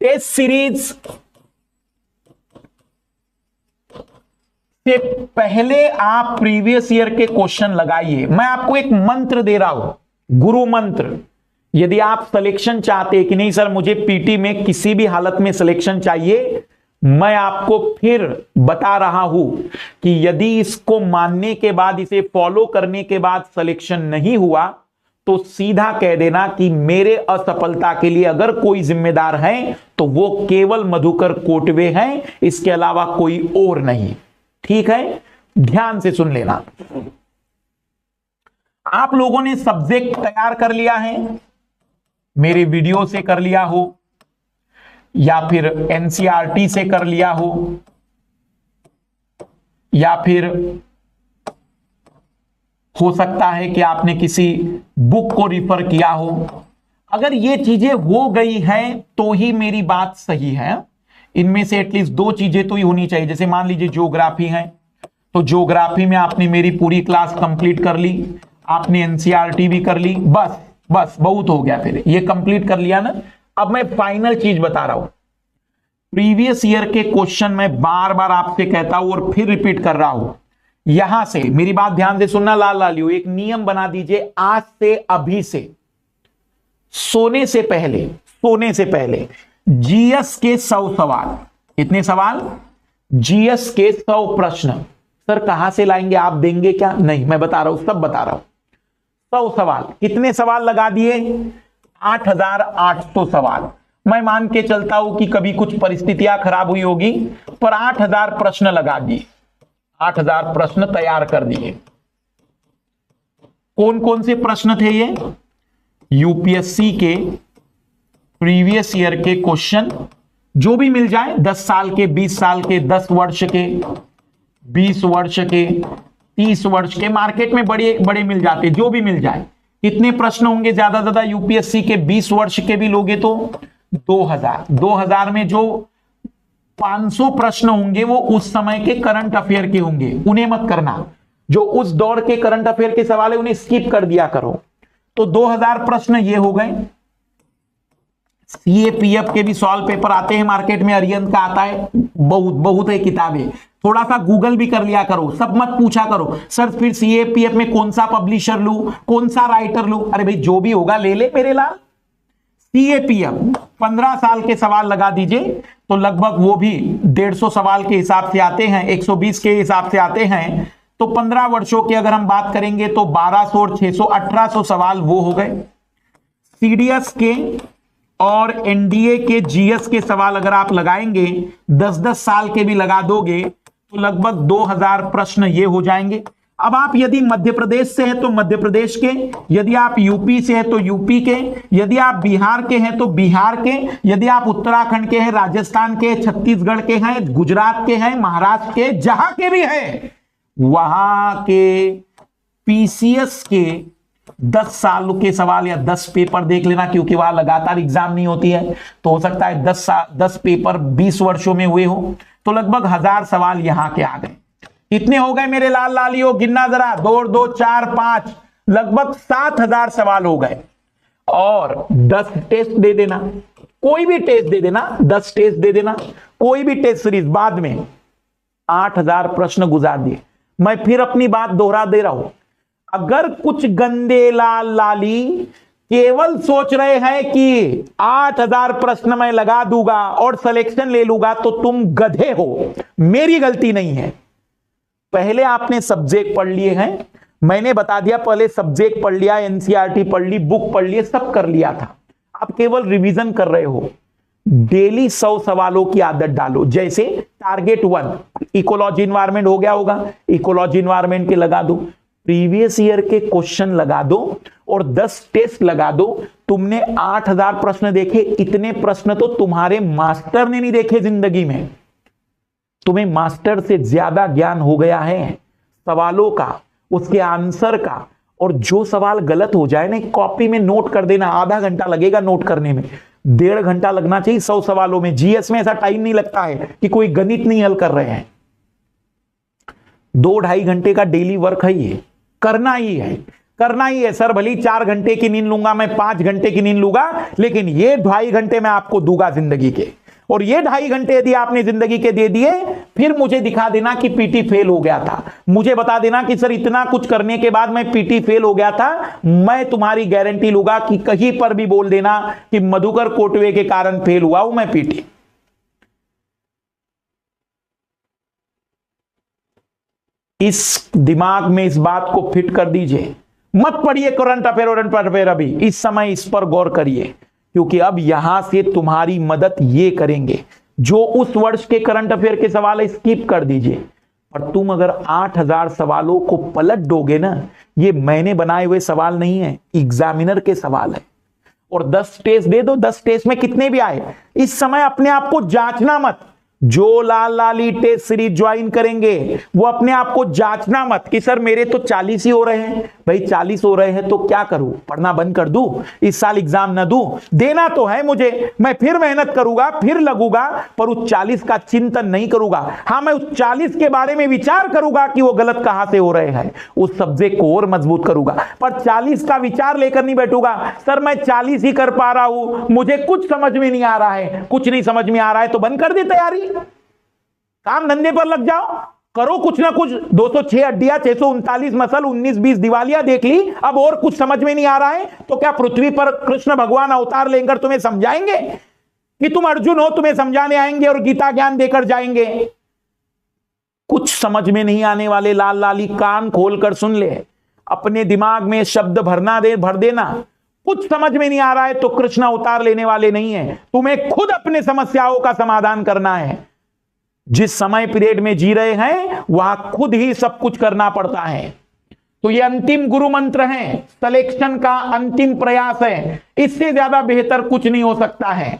Test series से पहले आप प्रीवियस ईयर के क्वेश्चन लगाइए। मैं आपको एक मंत्र दे रहा हूं, गुरु मंत्र। यदि आप सिलेक्शन चाहते हैं कि नहीं सर मुझे पीटी में किसी भी हालत में सिलेक्शन चाहिए, मैं आपको फिर बता रहा हूं कि यदि इसको मानने के बाद, इसे फॉलो करने के बाद सिलेक्शन नहीं हुआ तो सीधा कह देना कि मेरे असफलता के लिए अगर कोई जिम्मेदार है तो वो केवल मधुकर कोटवे हैं, इसके अलावा कोई और नहीं। ठीक है, ध्यान से सुन लेना। आप लोगों ने सब्जेक्ट तैयार कर लिया है, मेरे वीडियो से कर लिया हो या फिर एनसीईआरटी से कर लिया हो या फिर हो सकता है कि आपने किसी बुक को रिफर किया हो। अगर ये चीजें हो गई हैं तो ही मेरी बात सही है। इनमें से एटलीस्ट 2 चीजें तो ही होनी चाहिए। जैसे मान लीजिए ज्योग्राफी है, तो ज्योग्राफी में आपने मेरी पूरी क्लास कंप्लीट कर ली, आपने एनसीईआरटी भी कर ली, बस बहुत हो गया। फिर ये कंप्लीट कर लिया ना। अब मैं फाइनल चीज बता रहा हूं, प्रीवियस ईयर के क्वेश्चन मैं बार बार आपसे कहता हूं और फिर रिपीट कर रहा हूं। यहां से मेरी बात ध्यान से सुनना, लाल लालियो, एक नियम बना दीजिए आज से, अभी से, सोने से पहले जीएस के 100 सवाल। कितने सवाल? जीएस के 100 प्रश्न। सर कहां से लाएंगे, आप देंगे क्या? नहीं, मैं बता रहा हूं, सब बता रहा हूं। 100 सवाल, कितने सवाल लगा दिए? 8,800 सवाल। मैं मान के चलता हूं कि कभी कुछ परिस्थितियां खराब हुई होगी, पर 8,000 प्रश्न लगा दिए, 8,000 प्रश्न तैयार कर दिए। कौन कौन से प्रश्न थे ये? यूपीएससी के प्रीवियस ईयर के क्वेश्चन, जो भी मिल जाए, 10 साल के, 20 साल के, 10 वर्ष के, 20 वर्ष के, 30 वर्ष के, मार्केट में बड़े बड़े मिल जाते, जो भी मिल जाए। कितने प्रश्न होंगे ज्यादा से ज्यादा यूपीएससी के? 20 वर्ष के भी लोगे तो 2000 में जो 500 प्रश्न होंगे वो उस समय के करंट अफेयर के होंगे, उन्हें मत करना। जो उस दौर के करंट अफेयर के सवाल है उन्हें स्किप कर दिया करो। तो 2000 प्रश्न ये हो गए। सीएपीएफ के भी सॉल्व पेपर आते हैं मार्केट में, अरिहंत का आता है, बहुत है किताबें। थोड़ा सा गूगल भी कर लिया करो, सब मत पूछा करो सर फिर सीएपीएफ में कौन सा पब्लिशर लूं, कौन सा राइटर लूं। अरे भाई जो भी होगा ले ले मेरे लाल। सीएपीएफ 15 साल के सवाल लगा दीजिए तो लगभग वो भी 150 सवाल के हिसाब से आते हैं, 120 के हिसाब से आते हैं। तो 15 वर्षों की अगर हम बात करेंगे तो 1200 और 600 1800 सवाल वो हो गए। सीडीएस के और एनडीए के जीएस के सवाल अगर आप लगाएंगे, 10-10 साल के भी लगा दोगे तो लगभग 2000 प्रश्न ये हो जाएंगे। अब आप यदि मध्य प्रदेश से हैं तो मध्य प्रदेश के, यदि आप यूपी से हैं तो यूपी के, यदि आप बिहार के हैं तो बिहार के, यदि आप उत्तराखंड के हैं, राजस्थान के, छत्तीसगढ़ के हैं, गुजरात के हैं, महाराष्ट्र के, जहां के भी हैं, वहां के पीसीएस के 10 साल के सवाल या 10 पेपर देख लेना, क्योंकि वहां लगातार एग्जाम नहीं होती है। तो हो सकता है 10 पेपर 20 वर्षों में हुए हो, तो लगभग 1000 सवाल यहां के आ गए। कितने हो गए मेरे लाल लालियो, गिनना जरा, 2 2 4 5, लगभग 7000 सवाल हो गए। और 10 टेस्ट दे देना, कोई भी टेस्ट दे देना, 10 टेस्ट दे देना, कोई भी टेस्ट सीरीज, बाद में 8000 प्रश्न गुजार दिए। मैं फिर अपनी बात दोहरा दे रहा हूं, अगर कुछ गंदे लाल लाली केवल सोच रहे हैं कि 8000 प्रश्न मैं लगा दूंगा और सिलेक्शन ले लूंगा, तो तुम गधे हो, मेरी गलती नहीं है। पहले आपने सब्जेक्ट पढ़ लिए हैं, मैंने बता दिया, पहले सब्जेक्ट पढ़ लिया, एनसीईआरटी पढ़ ली, बुक पढ़ लिए, सब कर लिया था। आप केवल रिवीजन कर रहे हो। डेली 100 सवालों की आदत डालो। जैसे टारगेट 1 इकोलॉजी इन्वायरमेंट हो गया होगा, इकोलॉजी इन्वायरमेंट के लगा दो, प्रीवियस ईयर के क्वेश्चन लगा दो और 10 टेस्ट लगा दो। तुमने 8000 प्रश्न देखे, इतने प्रश्न तो तुम्हारे मास्टर ने नहीं देखे जिंदगी में। तुम्हें मास्टर से ज्यादा ज्ञान हो गया है सवालों का, उसके आंसर का। और जो सवाल गलत हो जाए ना, कॉपी में नोट कर देना। आधा घंटा लगेगा नोट करने में, 1.5 घंटा लगना चाहिए 100 सवालों में। जीएस में ऐसा टाइम नहीं लगता है कि कोई गणित नहीं हल कर रहे हैं। 2-2.5 घंटे का डेली वर्क है, ये करना ही है। करना ही है सर, भली 4 घंटे की नींद लूंगा मैं, 5 घंटे की नींद लूंगा, लेकिन ये 2.5 घंटे मैं आपको दूंगा जिंदगी के। और ये 2.5 घंटे यदि आपने जिंदगी के दे दिए, फिर मुझे दिखा देना कि पीटी फेल हो गया था, मुझे बता देना कि सर इतना कुछ करने के बाद मैं पीटी फेल हो गया था। मैं तुम्हारी गारंटी लूंगा कि कहीं पर भी बोल देना कि मधुकर कोटवे के कारण फेल हुआ हूं मैं पीटी। इस दिमाग में इस बात को फिट कर दीजिए। मत पढ़िए करंट अफेयर अभी, इस समय इस पर गौर करिए, क्योंकि अब यहां से तुम्हारी मदद ये करेंगे। जो उस वर्ष के करंट अफेयर के सवाल स्किप कर दीजिए, पर तुम अगर 8000 सवालों को पलट दोगे ना, ये मैंने बनाए हुए सवाल नहीं है, एग्जामिनर के सवाल है। और 10 टेस्ट दे दो, 10 टेस्ट में कितने भी आए, इस समय अपने आप को जांचना मत। जो लाल लाली टेस्ट सीरीज ज्वाइन करेंगे वो अपने आप को जांचना मत कि सर मेरे तो 40 ही हो रहे हैं। भाई 40 हो रहे हैं तो क्या करूं, पढ़ना बंद कर दूं, इस साल एग्जाम ना दूं? देना तो है मुझे, मैं फिर मेहनत करूंगा, फिर लगूंगा, पर उस 40 का चिंतन नहीं करूंगा। हां, मैं उस 40 के बारे में विचार करूंगा कि वो गलत कहां से हो रहे हैं, उस सब्जेक्ट को और मजबूत करूंगा, पर 40 का विचार लेकर नहीं बैठूंगा। सर मैं 40 ही कर पा रहा हूं, मुझे कुछ समझ में नहीं आ रहा है, कुछ नहीं समझ में आ रहा है तो बंद कर दे तैयारी, काम धंधे पर लग जाओ, करो कुछ ना कुछ। 206 अड्डिया, 639 मसल, 19-20 दिवालिया देख ली, अब और कुछ समझ में नहीं आ रहा है तो क्या पृथ्वी पर कृष्ण भगवान अवतार लेकर तुम्हें समझाएंगे कि तुम अर्जुन हो, तुम्हें समझाने आएंगे और गीता ज्ञान देकर जाएंगे? कुछ समझ में नहीं आने वाले लाल लाली कान खोलकर सुन ले, अपने दिमाग में शब्द भर देना। कुछ समझ में नहीं आ रहा है तो कृष्ण अवतार लेने वाले नहीं है, तुम्हें खुद अपने समस्याओं का समाधान करना है। जिस समय पीरियड में जी रहे हैं वहां खुद ही सब कुछ करना पड़ता है। तो ये अंतिम गुरु मंत्र है, सिलेक्शन का अंतिम प्रयास है, इससे ज्यादा बेहतर कुछ नहीं हो सकता है।